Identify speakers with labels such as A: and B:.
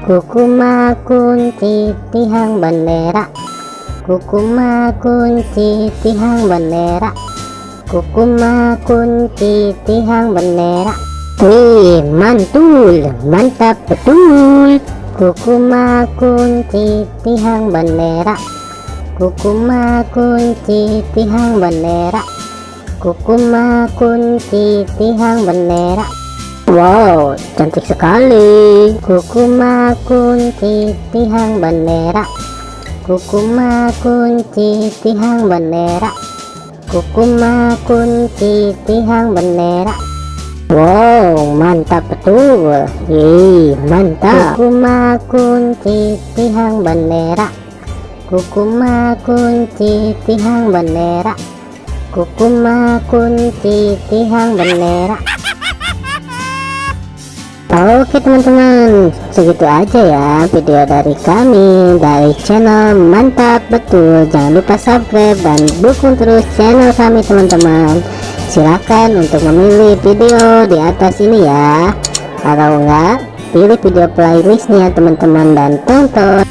A: Kukuma kunci tihang bendera, kukuma kunci tihang bendera, kukuma kunci tihang bendera. Wih, mantul, mantap betul. Kukuma kunci tihang bendera, kukuma kunci tihang bendera, kukuma kunci tihang bendera. Wow, cantik sekali. Kukuma kunci tihang bendera, kukuma kunci tihang bendera, kukuma kunci tihang bendera. Wow, mantap betul. Mantap. Kukuma kunci tihang bendera, kukuma kunci tihang bendera, kukuma kunci tihang bendera. Oke teman-teman, segitu aja ya video dari kami dari channel Mantap Betul. Jangan lupa subscribe dan dukung terus channel kami teman-teman. Silakan untuk memilih video di atas ini ya. Kalau enggak, pilih video playlistnya teman-teman dan tonton.